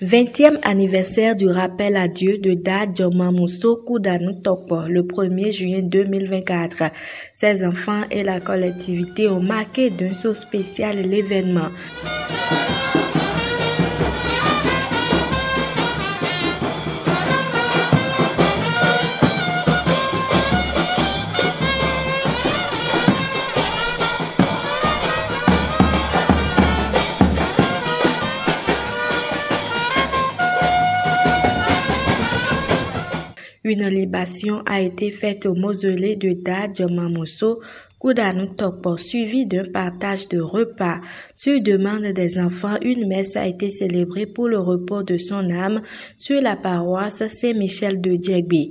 20e anniversaire du rappel à Dieu de Dad Djomamousso Koudanu Tokpo le 1er juin 2024. Ses enfants et la collectivité ont marqué d'un saut spécial l'événement. Une libation a été faite au mausolée de Dad Djomamousso Koudanu Tokpo, suivi d'un partage de repas. Sur demande des enfants, une messe a été célébrée pour le repos de son âme sur la paroisse Saint-Michel de Djegbe.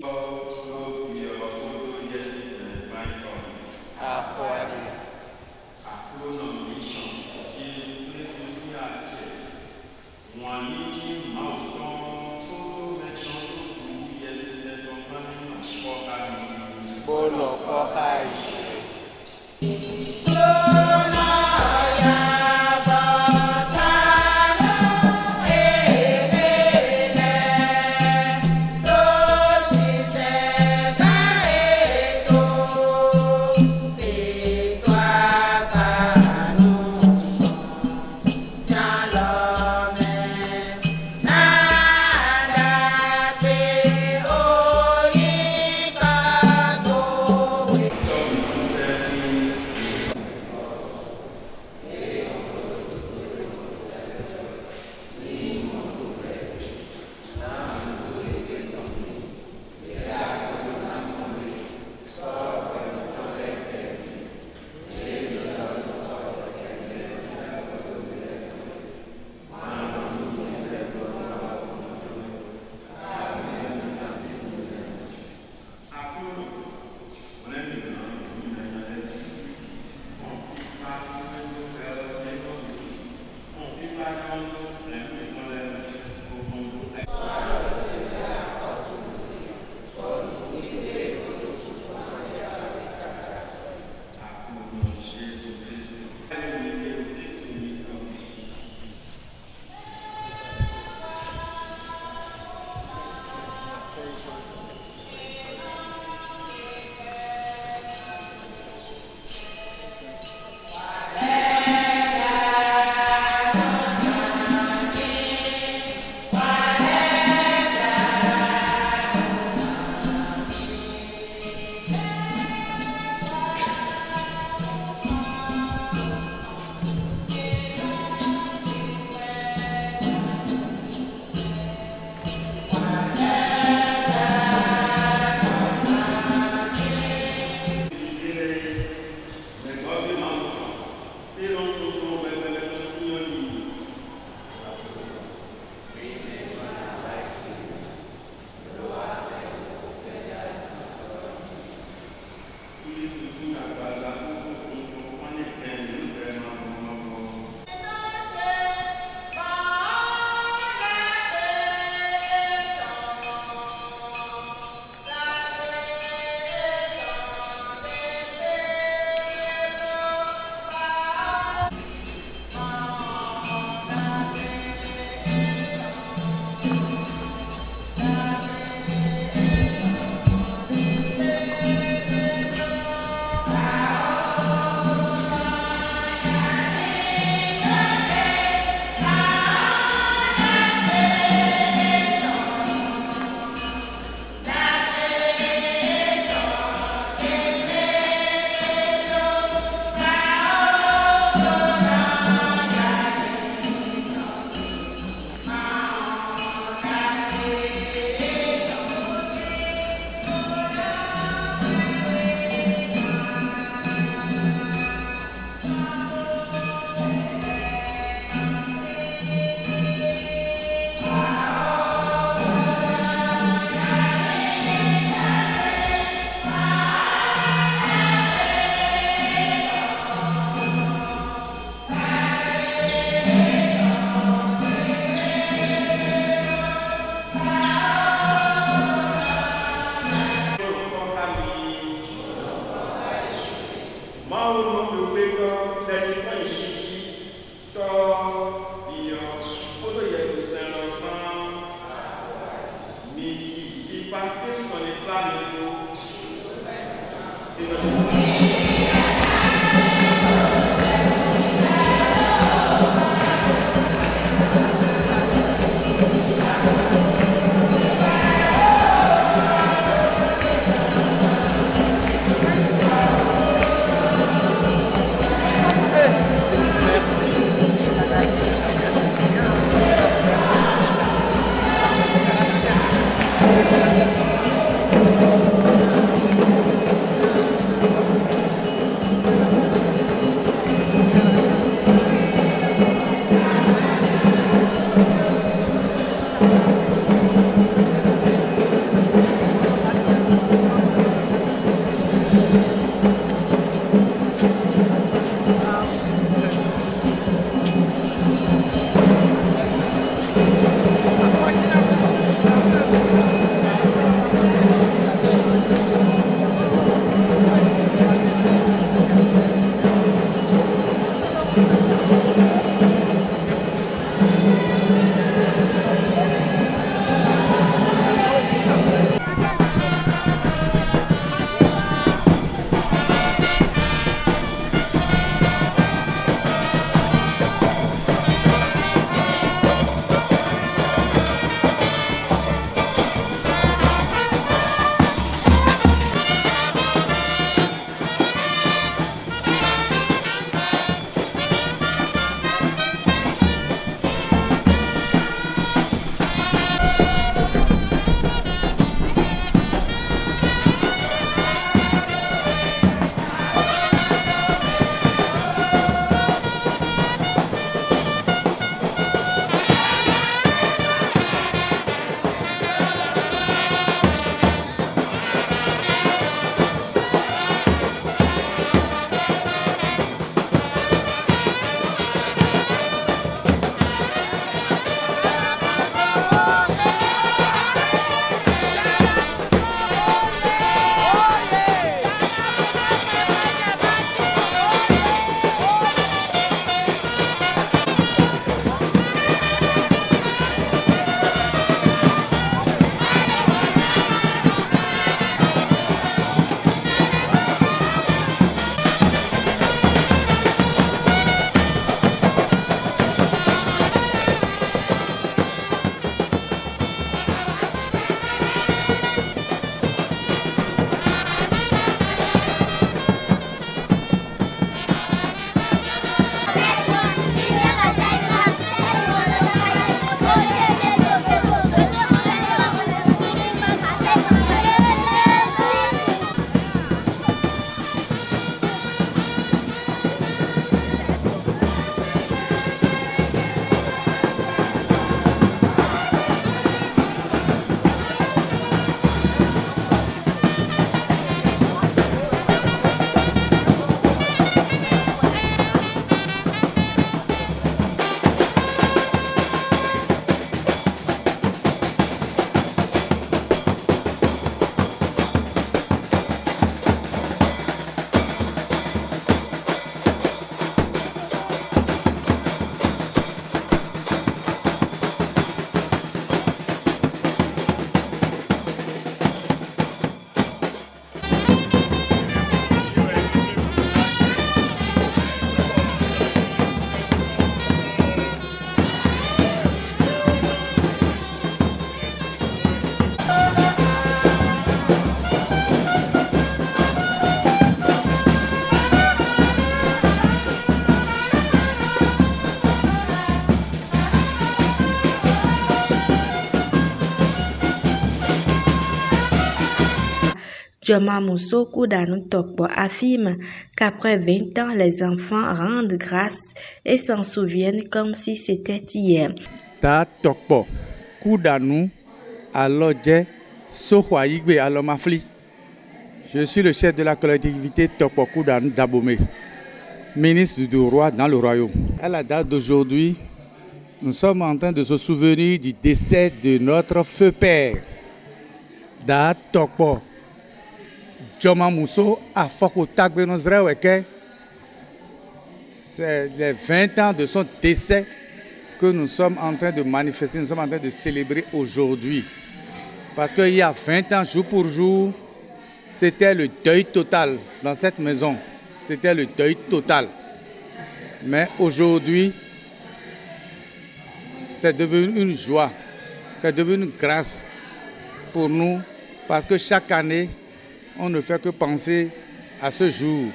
Joma Mousso Koudanou Tokpo affirme qu'après 20 ans, les enfants rendent grâce et s'en souviennent comme si c'était hier. Ta Tokpo Koudanou Alodje Sohwaïgbe Alomafli. Je suis le chef de la collectivité Tokpo Koudanou d'Abomey, ministre du roi dans le royaume. À la date d'aujourd'hui, nous sommes en train de se souvenir du décès de notre feu père, Da Tokpo Joma Mousso Afoko Tagbenozreweke. C'est les 20 ans de son décès que nous sommes en train de manifester, nous sommes en train de célébrer aujourd'hui. Parce qu'il y a 20 ans, jour pour jour, c'était le deuil total dans cette maison. C'était le deuil total. Mais aujourd'hui, c'est devenu une joie, c'est devenu une grâce pour nous, parce que chaque année, on ne fait que penser à ce jour.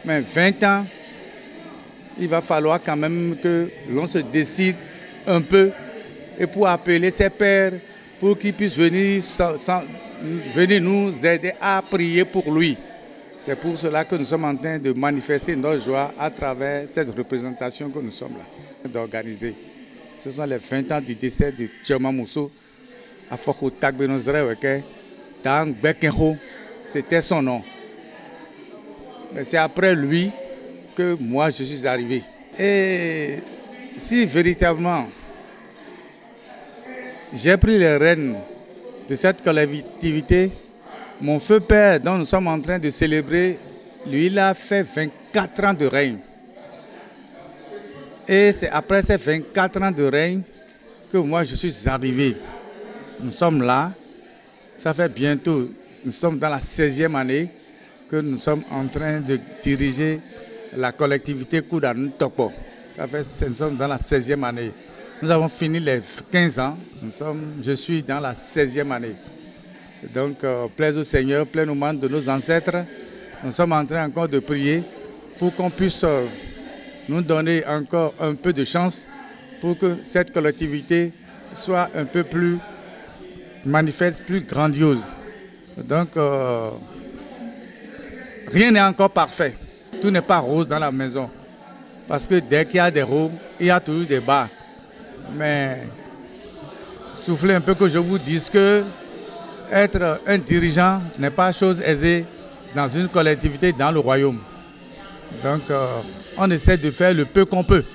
Mais 20 ans, il va falloir quand même que l'on se décide un peu et pour appeler ses pères pour qu'ils puissent venir nous aider à prier pour lui. C'est pour cela que nous sommes en train de manifester notre joie à travers cette représentation que nous sommes là d'organiser. Ce sont les 20 ans du décès de Djoma Mousso. C'était son nom. Mais c'est après lui que moi je suis arrivé. Et si véritablement j'ai pris les rênes de cette collectivité, mon feu père dont nous sommes en train de célébrer, lui il a fait 24 ans de règne. Et c'est après ces 24 ans de règne que moi je suis arrivé. Nous sommes là, ça fait bientôt, nous sommes dans la 16e année que nous sommes en train de diriger la collectivité Koudanou Tokpo. Nous sommes dans la 16e année. Nous avons fini les 15 ans, je suis dans la 16e année. Donc, plaise au Seigneur, plein au monde de nos ancêtres, nous sommes en train encore de prier pour qu'on puisse nous donner encore un peu de chance pour que cette collectivité soit un peu plus manifeste, plus grandiose. Donc, rien n'est encore parfait. Tout n'est pas rose dans la maison. Parce que dès qu'il y a des hauts, il y a toujours des bas. Mais soufflez un peu que je vous dise que être un dirigeant n'est pas chose aisée dans une collectivité, dans le royaume. Donc, on essaie de faire le peu qu'on peut.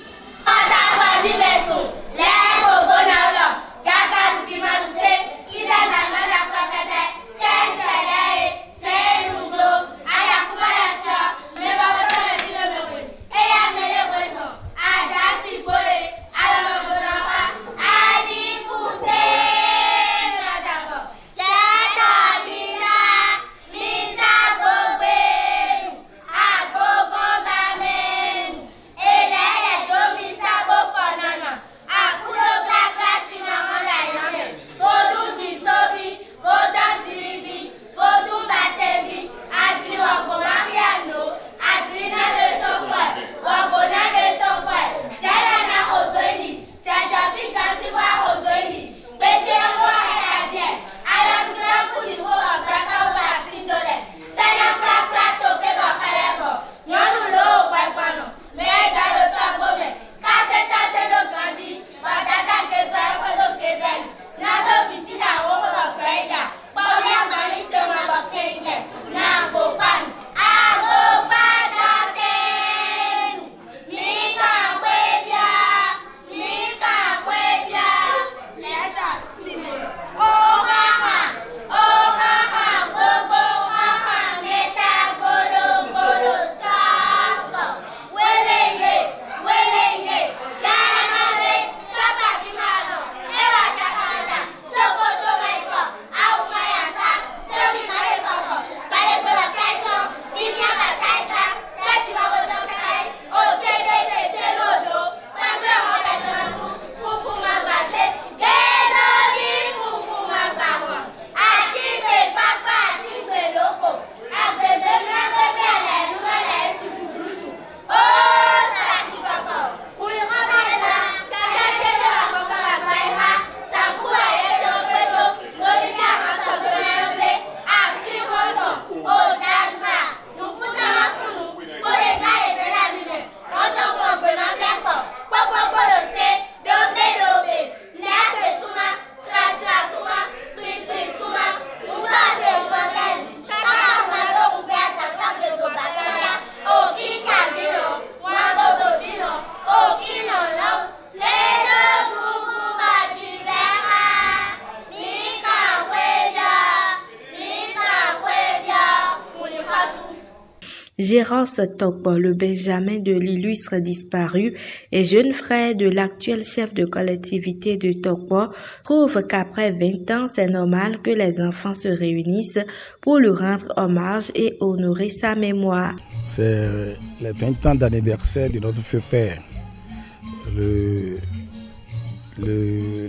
Gérance Tokpo, le Benjamin de l'illustre disparu et jeune frère de l'actuel chef de collectivité de Tokpo, trouve qu'après 20 ans, c'est normal que les enfants se réunissent pour lui rendre hommage et honorer sa mémoire. C'est les 20 ans d'anniversaire de notre feu père,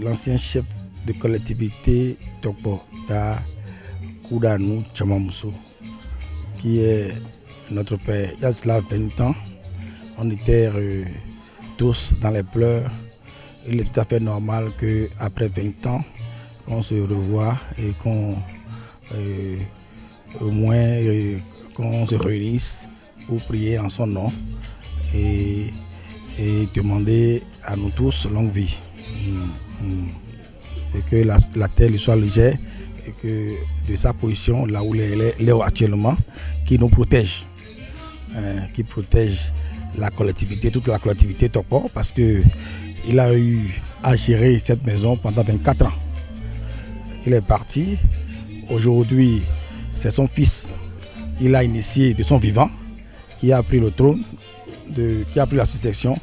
l'ancien chef de collectivité Tokpo, Koudanou Tchamamuso, qui est notre père. Il y a cela 20 ans, on était tous dans les pleurs. Il est tout à fait normal qu'après 20 ans, on se revoie et qu'on au moins qu'on se réunisse pour prier en son nom et demander à nous tous longue vie. Et que la terre lui soit légère et que de sa position, là où il est actuellement, qui nous protège. Qui protège la collectivité, toute la collectivité Tokpo, parce qu'il a eu à gérer cette maison pendant 24 ans. Il est parti. Aujourd'hui, c'est son fils. Il a initié de son vivant, qui a pris le trône, qui a pris la succession.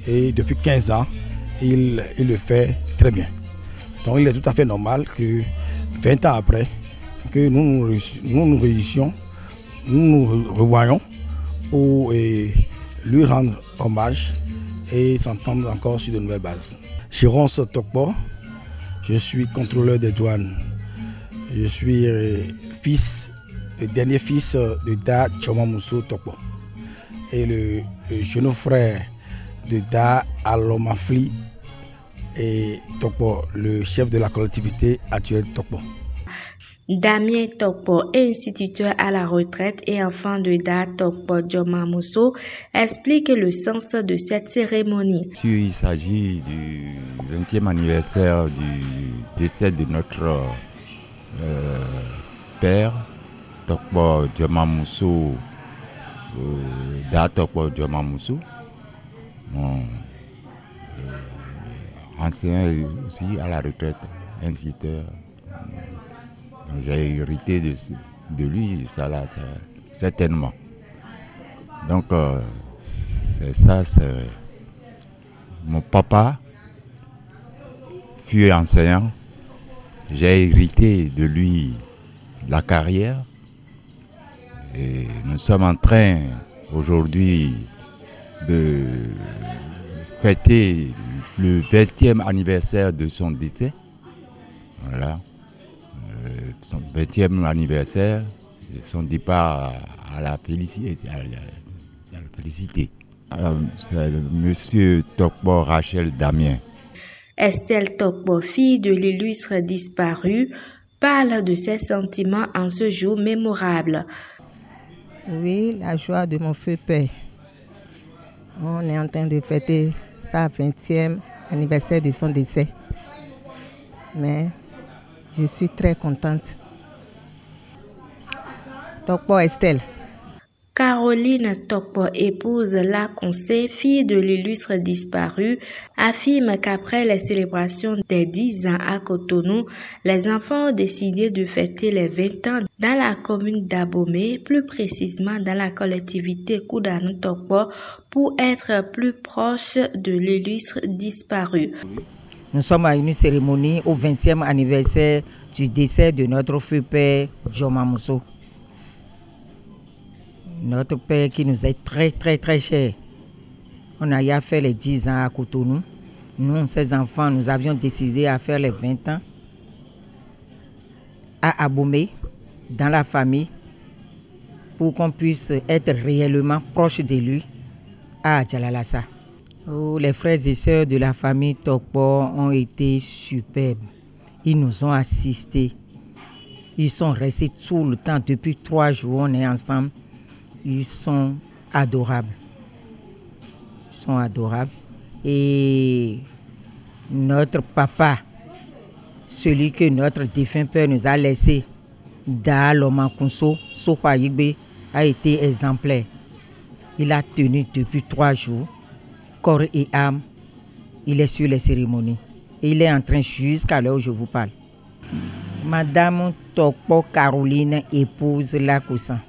Et depuis 15 ans, il le fait très bien. Donc il est tout à fait normal que 20 ans après, que nous réussissions, nous nous revoyons pour lui rendre hommage et s'entendre encore sur de nouvelles bases. Gérance Tokpo, je suis contrôleur des douanes. Je suis le dernier fils de Da Tchamamuso Tokpo et le jeune frère de Da Alomafli et Tokpo, le chef de la collectivité actuelle Tokpo. Damien Tokpo, instituteur à la retraite et enfant de Da Tokpo Djomamuso, explique le sens de cette cérémonie. Il s'agit du 20e anniversaire du décès de notre père, Tokpo Djomamuso, Da Tokpo Djomamuso, ancien aussi à la retraite, instituteur. J'ai hérité de lui, ça là, certainement. Donc, c'est ça, mon papa fut enseignant. J'ai hérité de lui la carrière. Et nous sommes en train aujourd'hui de fêter le 20e anniversaire de son décès. Voilà. Son 20e anniversaire, son départ à la félicité. C'est monsieur Tokpo Rachel Damien. Estelle Tokpo, fille de l'illustre disparu, parle de ses sentiments en ce jour mémorable. Oui, la joie de mon feu père. On est en train de fêter sa 20e anniversaire de son décès. Mais je suis très contente. Tokpo Estelle. Caroline Tokpo, épouse Laconcé, fille de l'illustre disparu, affirme qu'après les célébrations des 10 ans à Cotonou, les enfants ont décidé de fêter les 20 ans dans la commune d'Abomey, plus précisément dans la collectivité Koudanou Tokpo, pour être plus proche de l'illustre disparu. Nous sommes à une cérémonie au 20e anniversaire du décès de notre feu père Djomamuso. Notre père qui nous est très très très cher. On a fait les 10 ans à Cotonou. Nous, ses enfants, nous avions décidé à faire les 20 ans à Abomey, dans la famille, pour qu'on puisse être réellement proche de lui à Djalalassa. Oh, les frères et sœurs de la famille Tokpo ont été superbes. Ils nous ont assistés. Ils sont restés tout le temps. Depuis 3 jours, on est ensemble. Ils sont adorables. Ils sont adorables. Et notre papa, celui que notre défunt père nous a laissé, Da Lomakunso Sokwayigbe, a été exemplaire. Il a tenu depuis 3 jours. Corps et âme, il est sur les cérémonies. Et il est en train jusqu'à l'heure où je vous parle. Madame Tokpo Caroline épouse Lacoussan.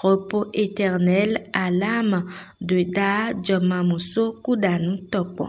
Repos éternel à l'âme de Da Djomamoso Koudanu Tokpo.